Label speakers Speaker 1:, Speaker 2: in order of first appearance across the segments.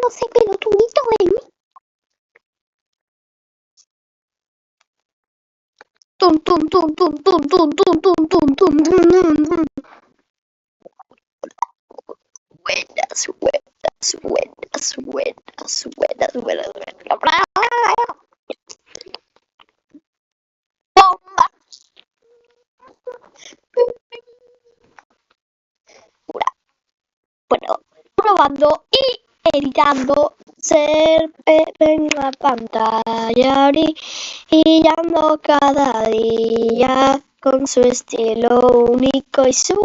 Speaker 1: burlándose pelotudito de mí. Tum, tum, tum, tum, tum, tum, tum, tum, tum, tum, tum. Buenas, buenas, buenas, buenas, buenas, buenas, buenas. Bomba. Bueno, probando y editando, ser en la pantalla, brillando cada día con su estilo único y su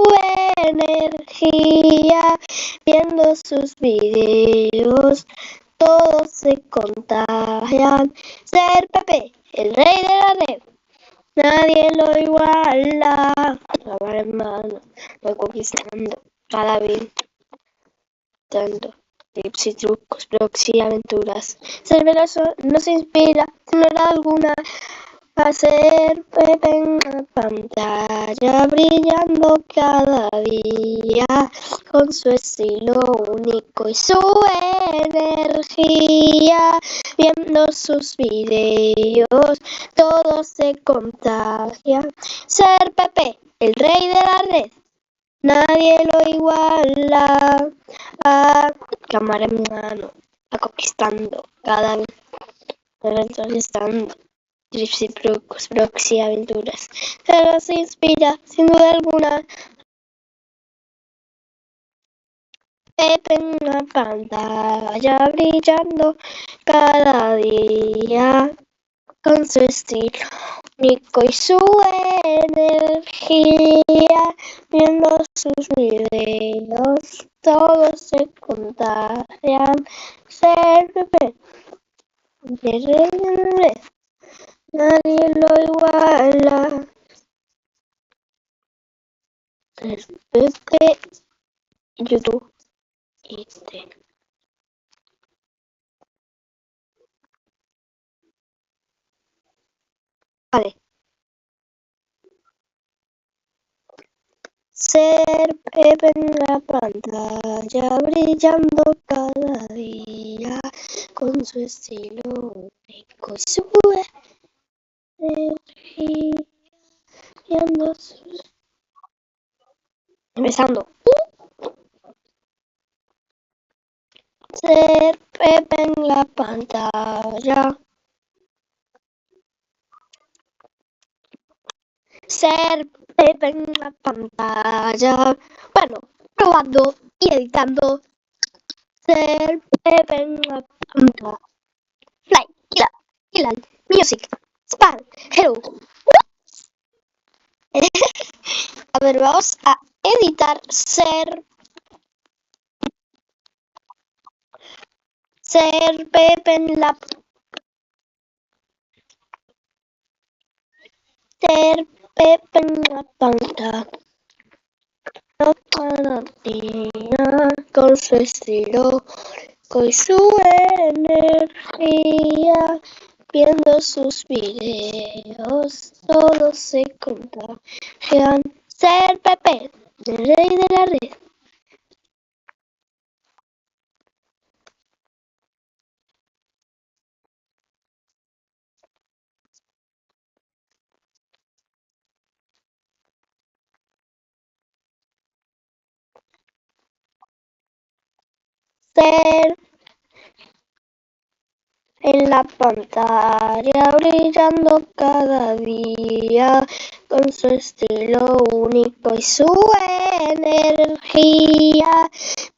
Speaker 1: energía, viendo sus videos, todos se contagian. Ser Pepe, el rey de la red, nadie lo iguala. Ahora, hermano, voy conquistando cada vez tanto. Tips y trucos, blogs y aventuras. Ser veloz nos inspira, sin duda alguna, a ser Pepe en la pantalla, brillando cada día con su estilo único y su energía. Viendo sus videos, todos se contagian. Ser Pepe, el rey de la red, nadie lo iguala. A cámara en mano, a conquistando cada vez, estando trips y trucos, blogs y aventuras. Se nos inspira, sin duda alguna, Pepe en la pantalla, brillando cada día con su estilo único y su energía, viendo sus videos, todos se contagian. Ser Pepe, nadie lo iguala. Ser Pepe, YouTube y Vale. Ser Pepe en la pantalla, brillando cada día con su estilo único y su energía, viendo sus... Empezando. Ser Pepe en la pantalla. Ser Pepe en la pantalla. Bueno, probando y editando. Ser Pepe en la pantalla. Fly, Kill, Music, Span, Hello. A ver, vamos a editar ser Pepe en la ser Pepe en la pantalla. Con su estilo, con su energía, viendo sus videos, todos se contagian. Ser Pepe, el rey de la red. Ser en la pantalla, brillando cada día con su estilo único y su energía,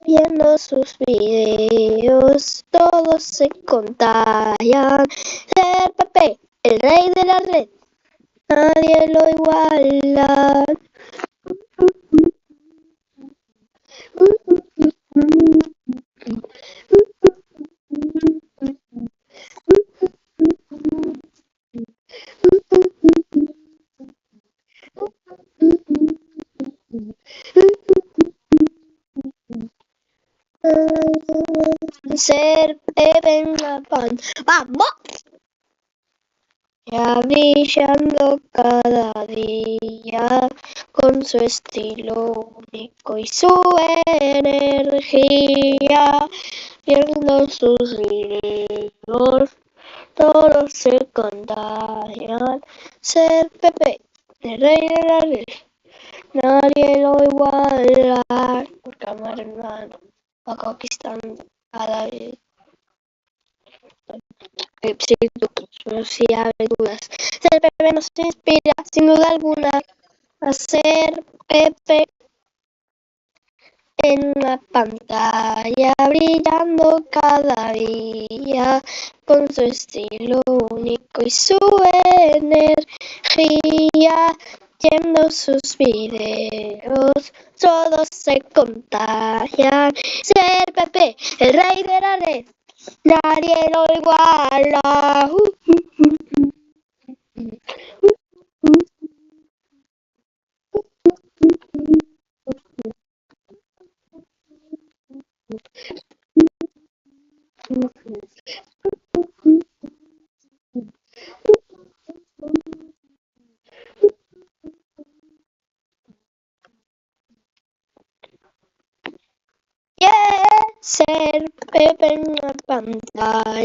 Speaker 1: viendo sus videos, todos se contagian. Ser Pepe, el rey de la red, nadie lo iguala. Ser Pepe en la pan. ¡Vamos! Ya brillando cada día con su estilo único y su energía, viendo sus videos, todos se contagian. Ser Pepe, el rey de la red, nadie lo iguala. Cámara, hermano, va conquistando cada vez. Sin dudas, si abre dudas. Ser Pepe nos inspira, sin duda alguna, a ser Pepe en la pantalla, brillando cada día con su estilo único y su energía. Viendo sus videos, todos se contagian. Ser Pepe, el rey de la red, nadie lo iguala. Yeah, ser Pepe en la pantalla.